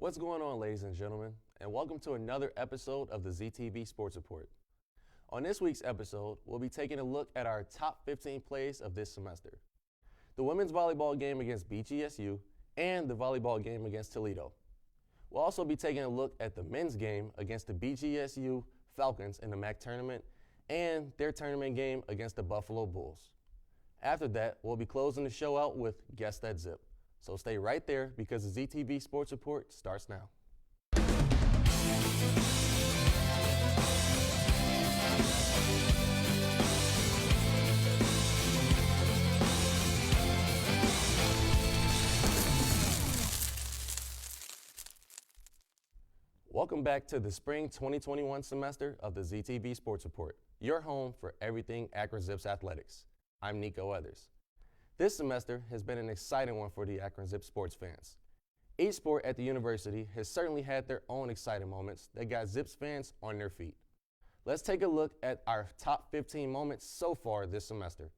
What's going on, ladies and gentlemen, and welcome to another episode of the ZTV Sports Report. On this week's episode, we'll be taking a look at our top 15 plays of this semester, the women's volleyball game against BGSU, and the volleyball game against Toledo. We'll also be taking a look at the men's game against the BGSU Falcons in the MAC tournament and their tournament game against the Buffalo Bulls. After that, we'll be closing the show out with Guess That Zip. So stay right there because the ZTV Sports Report starts now. Welcome back to the spring 2021 semester of the ZTV Sports Report, your home for everything Akron Zips athletics. I'm Nico Weathers. This semester has been an exciting one for the Akron Zips sports fans. Each sport at the university has certainly had their own exciting moments that got Zips fans on their feet. Let's take a look at our top 15 moments so far this semester.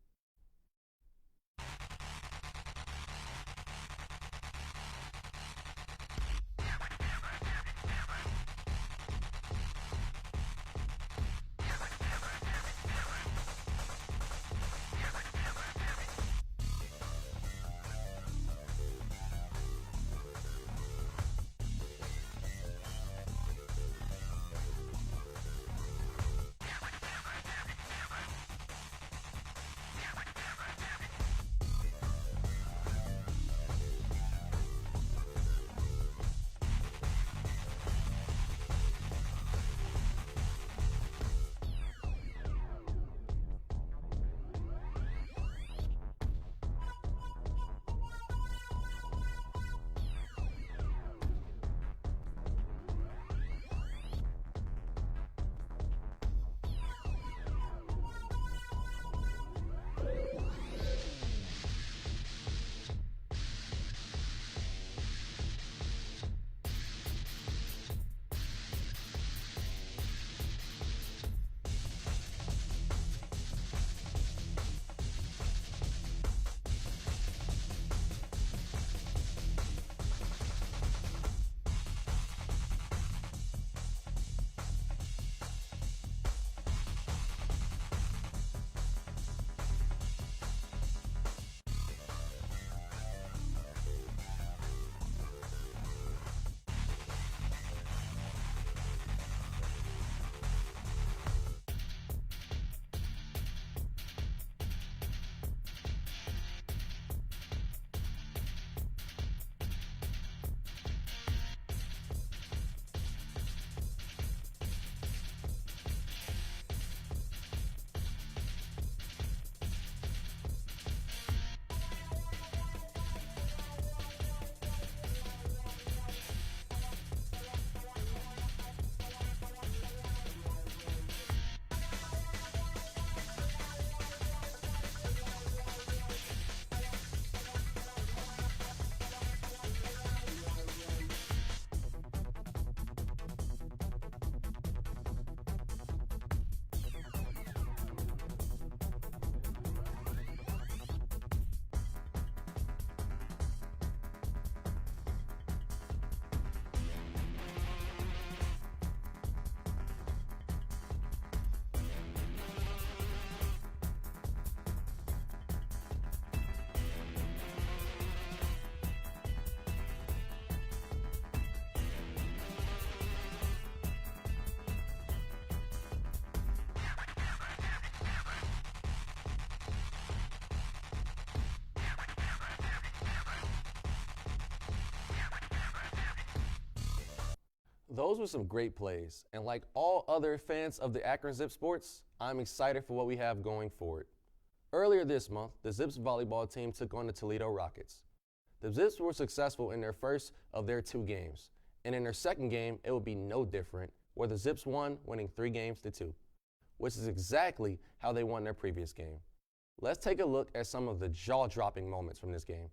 Those were some great plays, and like all other fans of the Akron Zips sports, I'm excited for what we have going forward. Earlier this month, the Zips volleyball team took on the Toledo Rockets. The Zips were successful in their first of their 2 games, and in their second game, it will be no different, where the Zips won, winning 3-2, which is exactly how they won their previous game. Let's take a look at some of the jaw-dropping moments from this game.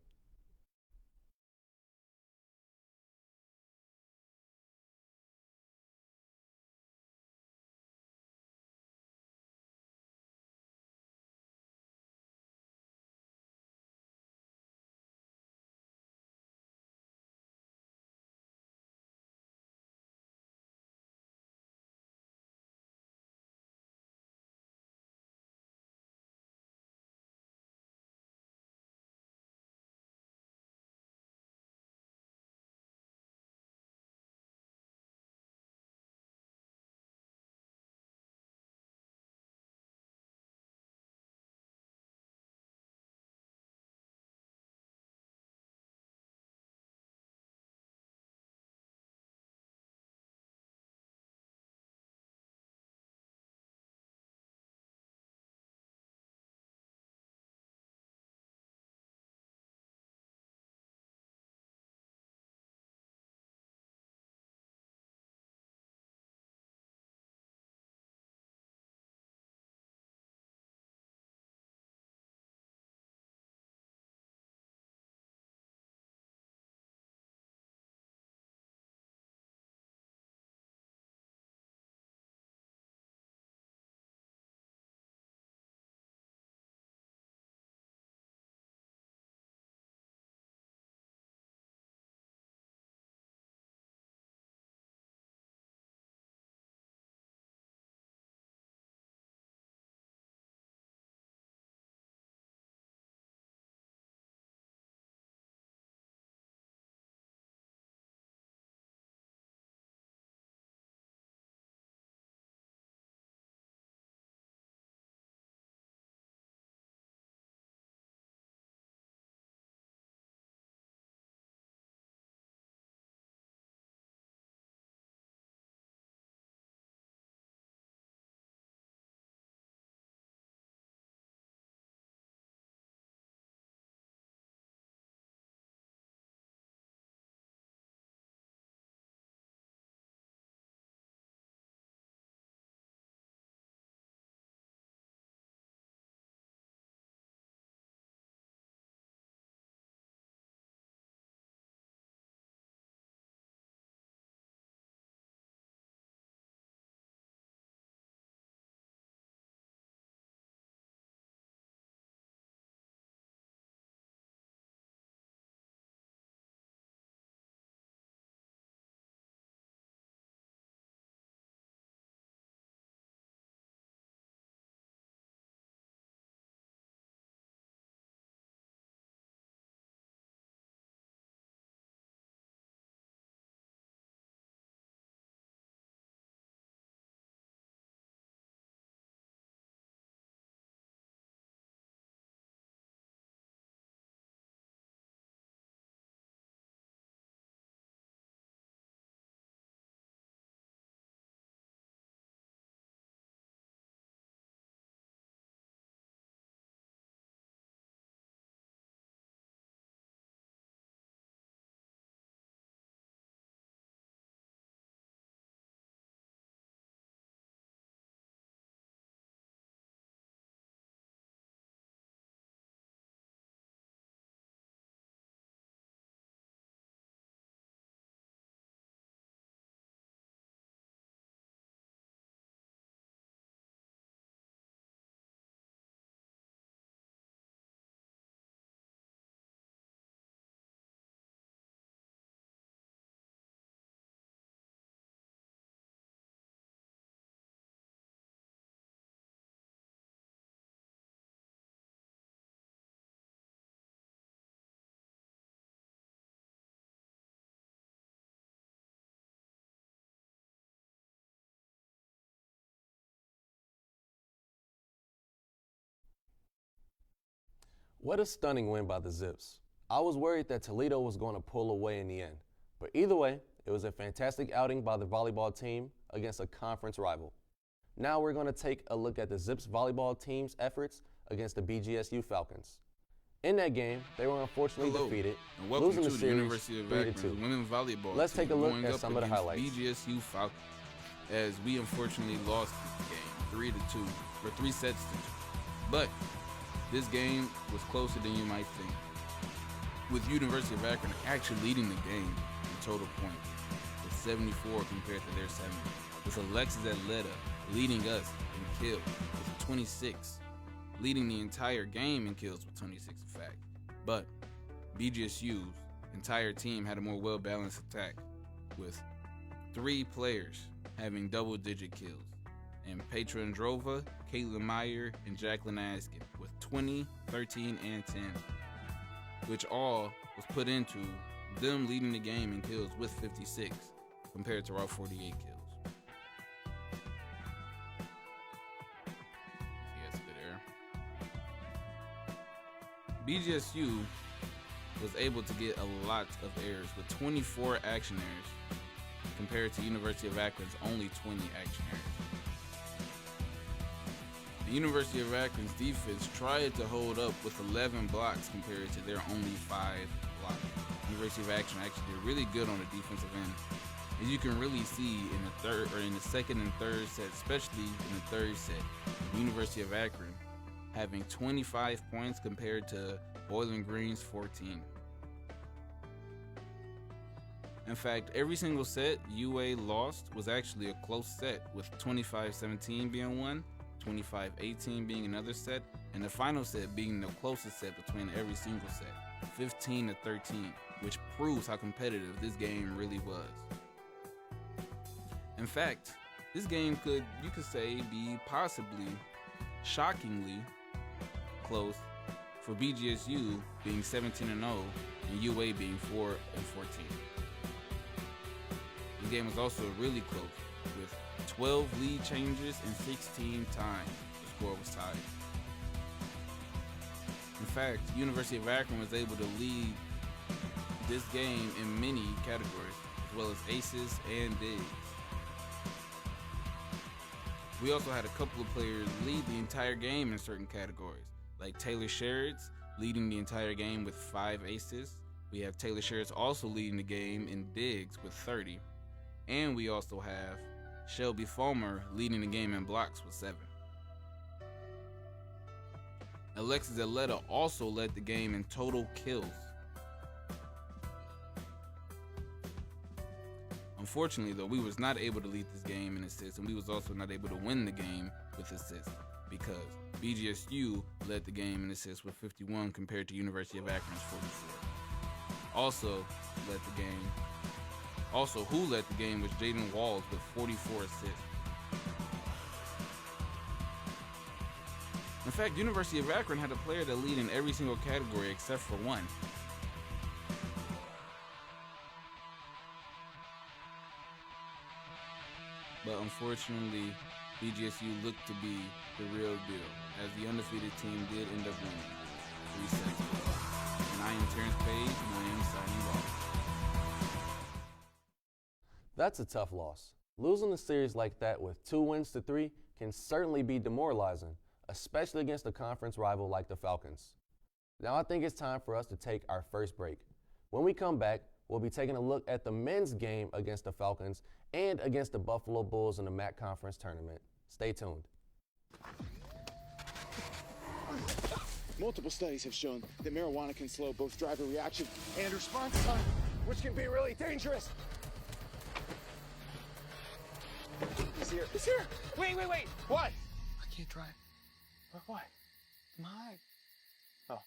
What a stunning win by the Zips. I was worried that Toledo was going to pull away in the end, but either way, it was a fantastic outing by the volleyball team against a conference rival. Now we're going to take a look at the Zips volleyball team's efforts against the BGSU Falcons. In that game, they were unfortunately defeated, and welcome losing to the the series University of 3-2. Akron's women's volleyball Let's team take a look going at up some of the against highlights. BGSU Falcons, as we unfortunately lost the game 3-2, or 3 sets to 2. But this game was closer than you might think, with University of Akron actually leading the game in total points with 74 compared to their 70, with Alexis Atleta leading us in kills with 26, leading the entire game in kills with 26 in fact. But BGSU's entire team had a more well-balanced attack, with 3 players having double-digit kills, and Petra Androva, Caitlin Meyer, and Jacqueline Askin with 20, 13, and 10, which all was put into them leading the game in kills with 56 compared to our 48 kills. Yes, good air. BGSU was able to get a lot of errors with 24 action errors compared to University of Akron's only 20 action errors. The University of Akron's defense tried to hold up with 11 blocks compared to their only 5 blocks. University of Akron actually did really good on the defensive end, as you can really see in the second and third set, especially in the third set. The University of Akron having 25 points compared to Bowling Green's 14. In fact, every single set UA lost was actually a close set, with 25-17 being one, 25-18 being another set, and the final set being the closest set between every single set, 15-13, which proves how competitive this game really was. In fact, this game could, you could say, be possibly shockingly close, for BGSU being 17-0 and UA being 4-14. This game was also really close, with 12 lead changes and 16 times the score was tied. In fact, University of Akron was able to lead this game in many categories, as well as aces and digs. We also had a couple of players lead the entire game in certain categories, like Taylor Sherrits leading the entire game with 5 aces. We have Taylor Sherrits also leading the game in digs with 30. And we also have Shelby Fulmer leading the game in blocks with 7. Alexis Atleta also led the game in total kills. Unfortunately though, we was not able to lead this game in assists, and we was also not able to win the game with assists, because BGSU led the game in assists with 51 compared to University of Akron's 44. Who led the game was Jaden Walls with 44 assists. In fact, University of Akron had a player that lead in every single category except for one. But unfortunately, BGSU looked to be the real deal, as the undefeated team did end up winning 3 sets. And I am Terrence Page, and I am signing off. That's a tough loss. Losing a series like that with 2 wins to 3 can certainly be demoralizing, especially against a conference rival like the Falcons. Now I think it's time for us to take our first break. When we come back, we'll be taking a look at the men's game against the Falcons and against the Buffalo Bulls in the MAC Conference tournament. Stay tuned. Multiple studies have shown that marijuana can slow both driver reaction and response time, which can be really dangerous. He's here. He's here. Wait. What? I can't drive. What? My. Oh.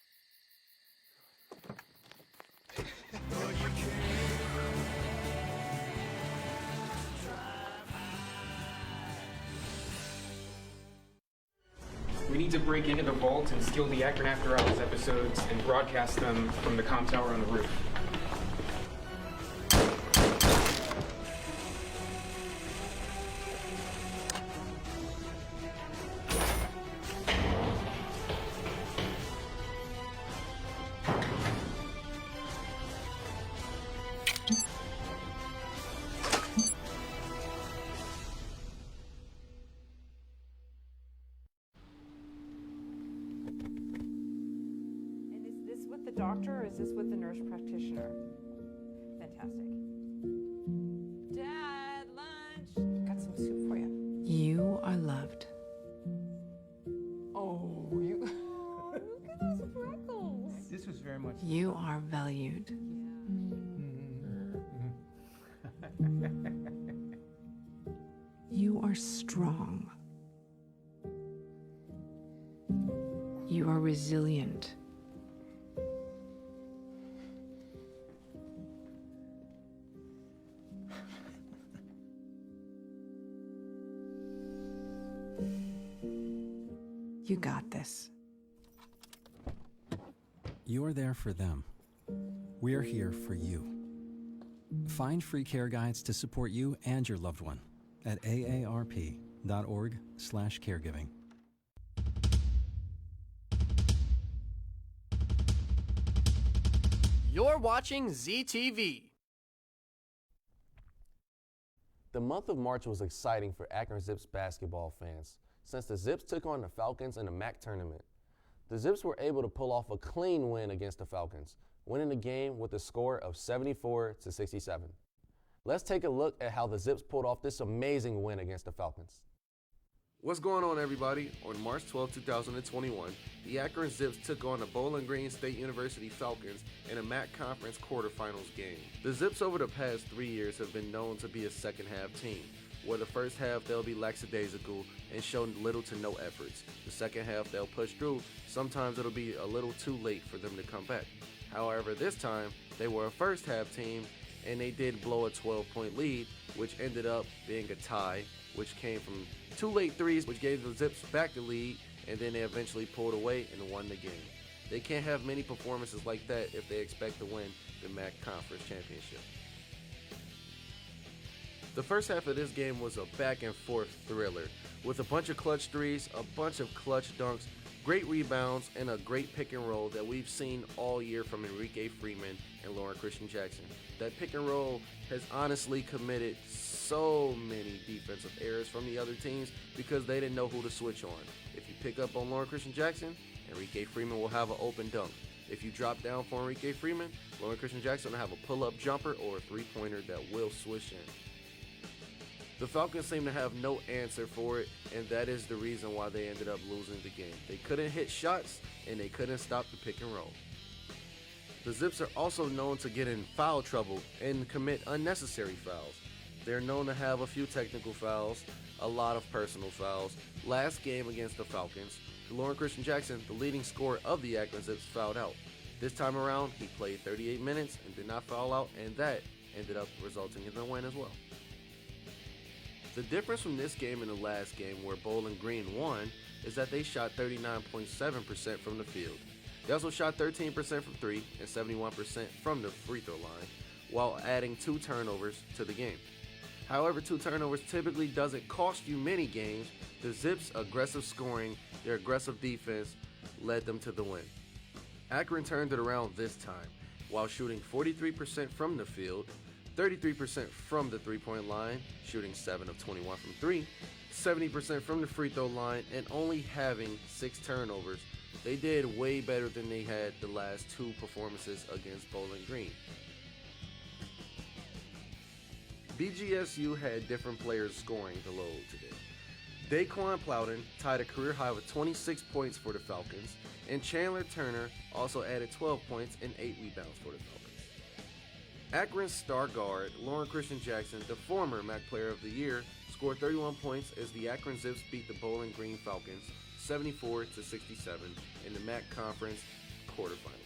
We need to break into the vault and steal the Akron After Hours episodes and broadcast them from the comm tower on the roof. with the doctor or is this with the nurse practitioner? Fantastic. Dad, lunch. Got some soup for you. You are loved. Oh, you. Look at those freckles. This was very much. You are valued. You are strong. You are resilient. You got this. You are there for them. We are here for you. Find free care guides to support you and your loved one at aarp.org/caregiving. You're watching ZTV. The month of March was exciting for Akron Zips basketball fans since the Zips took on the Falcons in the MAC tournament. The Zips were able to pull off a clean win against the Falcons, winning the game with a score of 74-67. Let's take a look at how the Zips pulled off this amazing win against the Falcons. What's going on, everybody? On March 12, 2021, the Akron Zips took on the Bowling Green State University Falcons in a MAC Conference quarterfinals game. The Zips over the past 3 years have been known to be a second-half team, where the first half they'll be lackadaisical and show little to no efforts. The second half they'll push through. Sometimes it'll be a little too late for them to come back. However, this time they were a first-half team, and they did blow a 12-point lead, which ended up being a tie, which came from 2 late threes, which gave the Zips back the lead, and then they eventually pulled away and won the game. They can't have many performances like that if they expect to win the MAC Conference Championship. The first half of this game was a back-and-forth thriller, with a bunch of clutch threes, a bunch of clutch dunks, great rebounds, and a great pick and roll that we've seen all year from Enrique Freeman and Lauren Christian Jackson. That pick and roll has honestly committed so many defensive errors from the other teams because they didn't know who to switch on. If you pick up on Lauren Christian Jackson, Enrique Freeman will have an open dunk. If you drop down for Enrique Freeman, Lauren Christian Jackson will have a pull-up jumper or a three-pointer that will swish in. The Falcons seem to have no answer for it, and that is the reason why they ended up losing the game. They couldn't hit shots, and they couldn't stop the pick and roll. The Zips are also known to get in foul trouble and commit unnecessary fouls. They're known to have a few technical fouls, a lot of personal fouls. Last game against the Falcons, Lauren Christian Jackson, the leading scorer of the Akron Zips, fouled out. This time around, he played 38 minutes and did not foul out, and that ended up resulting in the win as well. The difference from this game and the last game where Bowling Green won is that they shot 39.7% from the field. They also shot 13% from 3 and 71% from the free throw line, while adding 2 turnovers to the game. However, 2 turnovers typically doesn't cost you many games. The Zips' aggressive scoring, their aggressive defense, led them to the win. Akron turned it around this time, while shooting 43% from the field, 33% from the three-point line, shooting 7 of 21 from 3, 70% from the free throw line, and only having 6 turnovers. They did way better than they had the last 2 performances against Bowling Green. BGSU had different players scoring the load today. Daquan Plowden tied a career high with 26 points for the Falcons, and Chandler Turner also added 12 points and 8 rebounds for the Falcons. Akron's star guard, Lauren Christian Jackson, the former MAC Player of the Year, scored 31 points as the Akron Zips beat the Bowling Green Falcons 74-67 in the MAC Conference quarterfinals.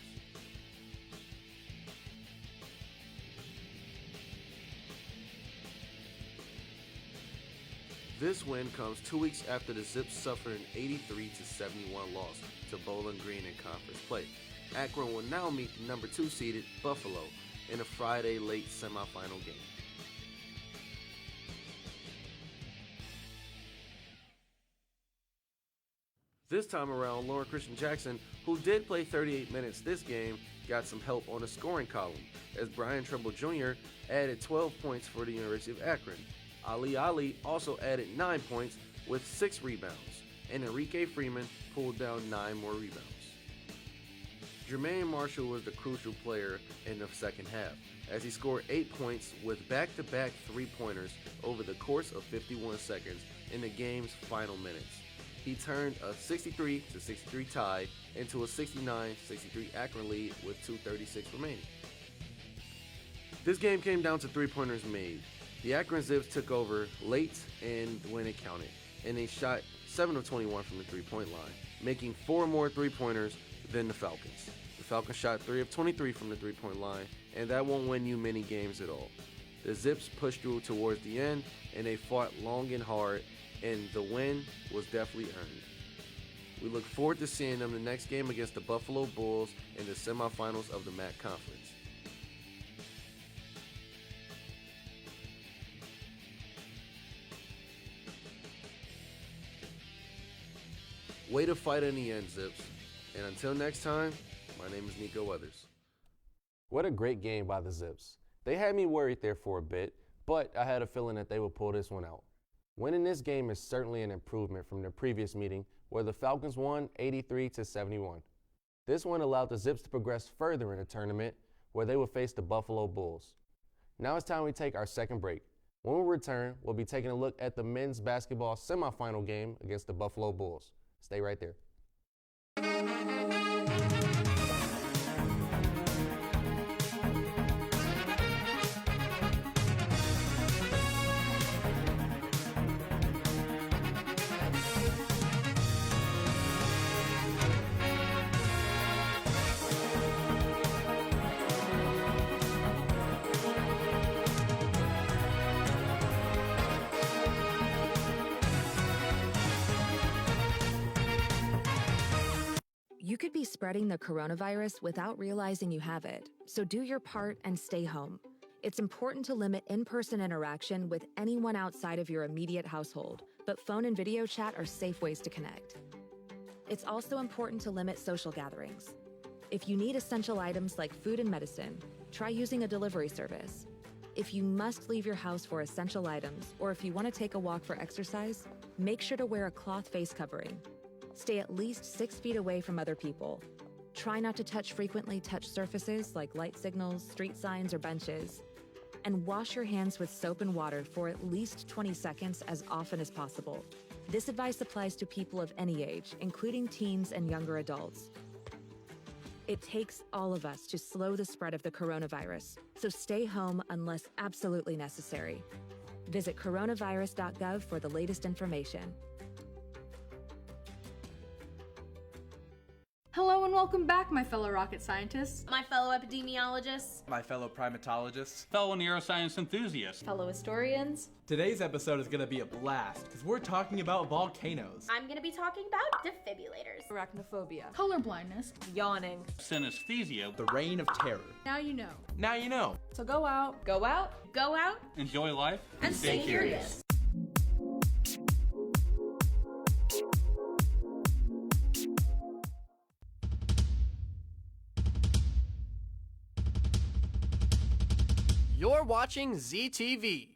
This win comes 2 weeks after the Zips suffered an 83-71 loss to Bowling Green in conference play. Akron will now meet the number 2 seeded Buffalo in a Friday late semifinal game. This time around, Lauren Christian Jackson, who did play 38 minutes this game, got some help on the scoring column, as Brian Trimble Jr. added 12 points for the University of Akron. Ali also added 9 points with 6 rebounds, and Enrique Freeman pulled down 9 more rebounds. Jermaine Marshall was the crucial player in the second half, as he scored 8 points with back-to-back three-pointers over the course of 51 seconds in the game's final minutes. He turned a 63-63 tie into a 69-63 Akron lead with 2:36 remaining. This game came down to three-pointers made. The Akron Zips took over late and when it counted, and they shot 7 of 21 from the three-point line, making 4 more three-pointers than the Falcons. The Falcons shot 3 of 23 from the three-point line, and that won't win you many games at all. The Zips pushed through towards the end, and they fought long and hard, and the win was definitely earned. We look forward to seeing them the next game against the Buffalo Bulls in the semifinals of the MAC Conference. Way to fight in the end, Zips. And until next time, my name is Nico Weathers. What a great game by the Zips. They had me worried there for a bit, but I had a feeling that they would pull this one out. Winning this game is certainly an improvement from the previous meeting where the Falcons won 83-71. This one allowed the Zips to progress further in the tournament where they would face the Buffalo Bulls. Now it's time we take our second break. When we return, we'll be taking a look at the men's basketball semifinal game against the Buffalo Bulls. Stay right there. You could be spreading the coronavirus without realizing you have it, so do your part and stay home. It's important to limit in-person interaction with anyone outside of your immediate household, but phone and video chat are safe ways to connect. It's also important to limit social gatherings. If you need essential items like food and medicine, try using a delivery service. If you must leave your house for essential items, or if you want to take a walk for exercise, make sure to wear a cloth face covering. Stay at least 6 feet away from other people. Try not to frequently touch surfaces like light signals, street signs, or benches. And wash your hands with soap and water for at least 20 seconds as often as possible. This advice applies to people of any age, including teens and younger adults. It takes all of us to slow the spread of the coronavirus, so stay home unless absolutely necessary. Visit coronavirus.gov for the latest information. Hello and welcome back, my fellow rocket scientists, my fellow epidemiologists, my fellow primatologists, fellow neuroscience enthusiasts, fellow historians. Today's episode is going to be a blast because we're talking about volcanoes. I'm going to be talking about defibrillators, arachnophobia, colorblindness, yawning, synesthesia, the reign of terror. Now you know. Now you know. So go out, enjoy life, and stay curious. You're watching ZTV.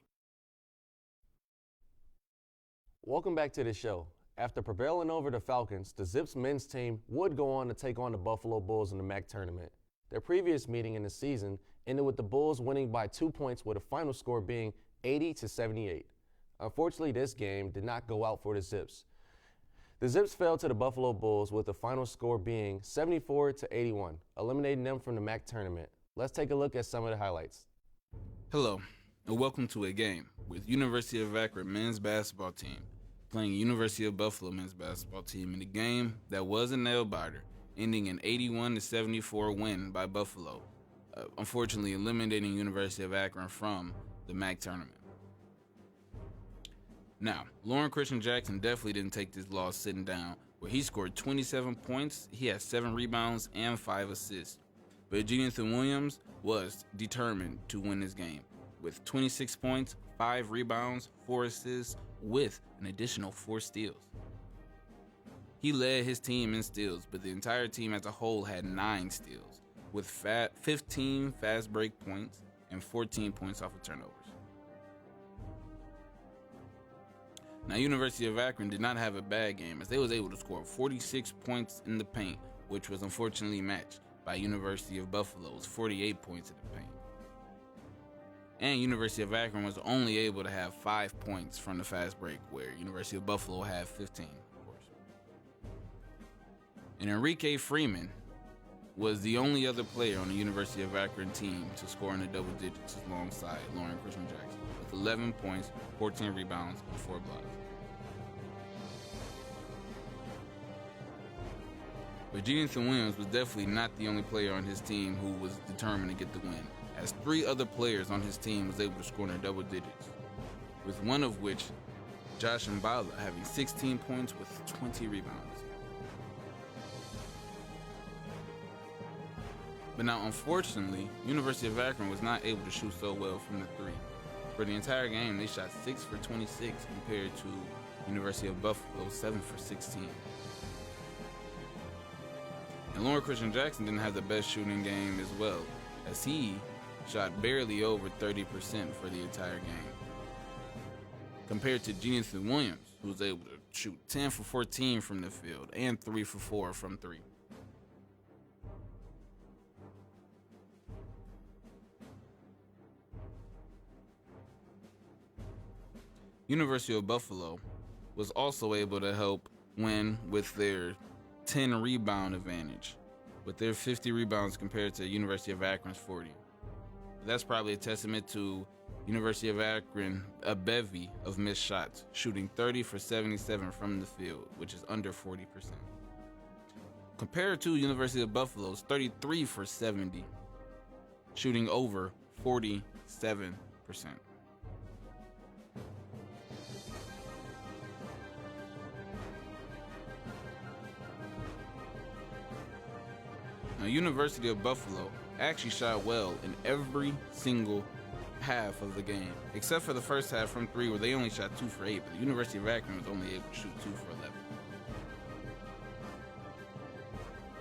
Welcome back to the show. After prevailing over the Falcons, the Zips men's team would go on to take on the Buffalo Bulls in the MAC tournament. Their previous meeting in the season ended with the Bulls winning by 2 points with a final score being 80-78. Unfortunately, this game did not go out for the Zips. The Zips fell to the Buffalo Bulls with the final score being 74-81, eliminating them from the MAC tournament. Let's take a look at some of the highlights. Hello, and welcome to a game with University of Akron men's basketball team playing University of Buffalo men's basketball team in a game that was a nail-biter, ending an 81-74 win by Buffalo, unfortunately eliminating University of Akron from the MAC tournament. Now, Lauren Christian Jackson definitely didn't take this loss sitting down, where he scored 27 points, he had 7 rebounds, and 5 assists. But Jonathan Williams was determined to win this game with 26 points, 5 rebounds, 4 assists, with an additional 4 steals. He led his team in steals, but the entire team as a whole had 9 steals, with 15 fast break points and 14 points off of turnovers. Now, University of Akron did not have a bad game as they was able to score 46 points in the paint, which was unfortunately matched by University of Buffalo's 48 points in the paint. And University of Akron was only able to have 5 points from the fast break, where University of Buffalo had 15, of course. And Enrique Freeman was the only other player on the University of Akron team to score in the double digits alongside Lauren Christian Jackson, with 11 points, 14 rebounds, and 4 blocks. But Jonathan Williams was definitely not the only player on his team who was determined to get the win, as 3 other players on his team was able to score in their double digits, with one of which, Josh Mbala, having 16 points with 20 rebounds. But now, unfortunately, University of Akron was not able to shoot so well from the 3. For the entire game, they shot 6 for 26 compared to University of Buffalo 7 for 16. And Lauren Christian Jackson didn't have the best shooting game as well, as he shot barely over 30% for the entire game, compared to Jonathan Williams, who was able to shoot 10 for 14 from the field and 3 for 4 from 3. University of Buffalo was also able to help win with their 10 rebound advantage, with their 50 rebounds compared to University of Akron's 40. That's probably a testament to University of Akron, a bevy of missed shots, shooting 30 for 77 from the field, which is under 40%. Compared to University of Buffalo's 33 for 70, shooting over 47%. Now, University of Buffalo actually shot well in every single half of the game, except for the first half from 3, where they only shot 2 for 8, but the University of Akron was only able to shoot 2 for 11.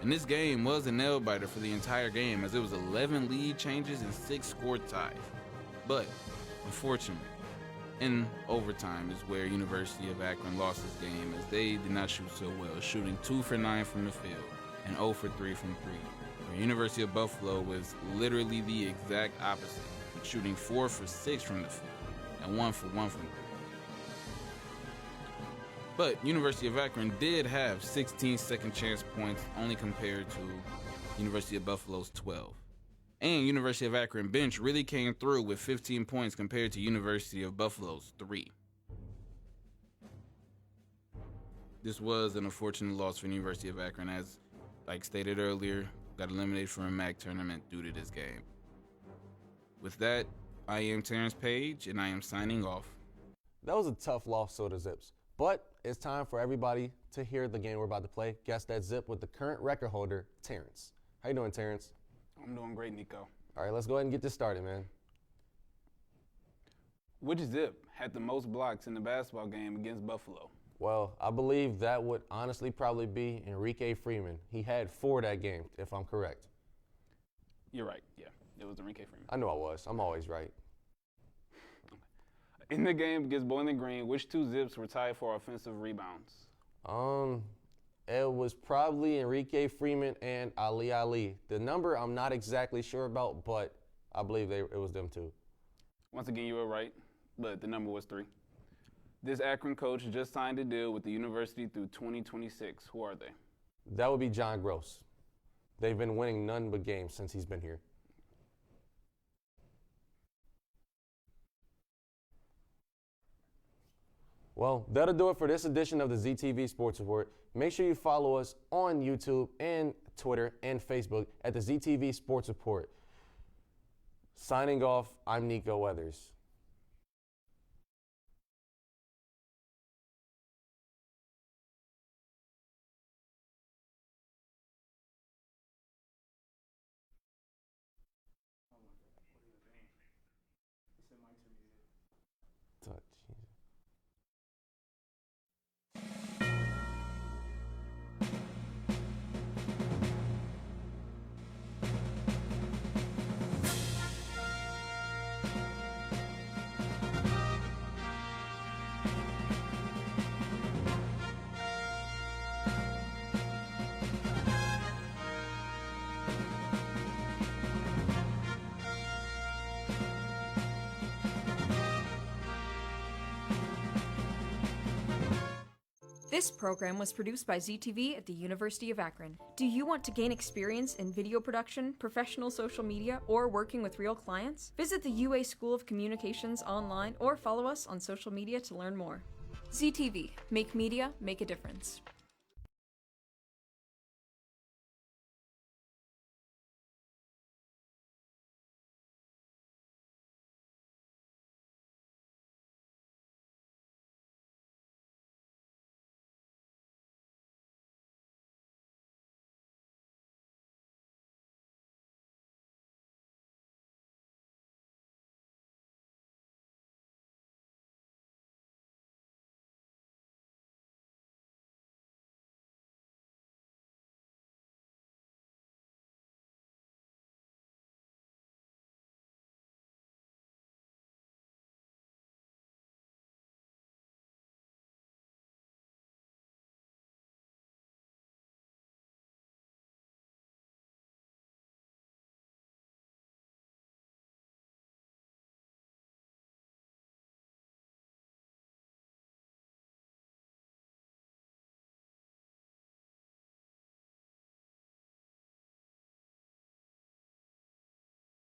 And this game was a nail-biter for the entire game, as it was 11 lead changes and 6 score ties. But, unfortunately, in overtime is where University of Akron lost this game, as they did not shoot so well, shooting 2 for 9 from the field and 0 for 3 from 3. Where University of Buffalo was literally the exact opposite, shooting 4 for 6 from the field and 1 for 1 from 3. But University of Akron did have 16 second chance points, only compared to University of Buffalo's 12. And University of Akron bench really came through with 15 points compared to University of Buffalo's 3. This was an unfortunate loss for University of Akron, as, like stated earlier, got eliminated from a MAC tournament due to this game. With that, I am Terrence Page, and I am signing off. That was a tough loss to the Zips, but it's time for everybody to hear the game we're about to play. Guess that Zip with the current record holder, Terrence. How you doing, Terrence? I'm doing great, Nico. All right, let's go ahead and get this started, man. Which Zip had the most blocks in the basketball game against Buffalo? Well, I believe that would honestly probably be Enrique Freeman. He had 4 that game, if I'm correct. You're right, yeah. It was Enrique Freeman. I know I was. I'm always right. In the game against Bowling Green, which 2 Zips were tied for offensive rebounds? It was probably Enrique Freeman and Ali. The number I'm not exactly sure about, but I believe it was them 2. Once again, you were right, but the number was 3. This Akron coach just signed a deal with the university through 2026. Who are they? That would be John Gross. They've been winning none but games since he's been here. Well, that'll do it for this edition of the ZTV Sports Report. Make sure you follow us on YouTube and Twitter and Facebook at the ZTV Sports Report. Signing off, I'm Nico Weathers. This program was produced by ZTV at the University of Akron. Do you want to gain experience in video production, professional social media, or working with real clients? Visit the UA School of Communications online or follow us on social media to learn more. ZTV, make media, make a difference.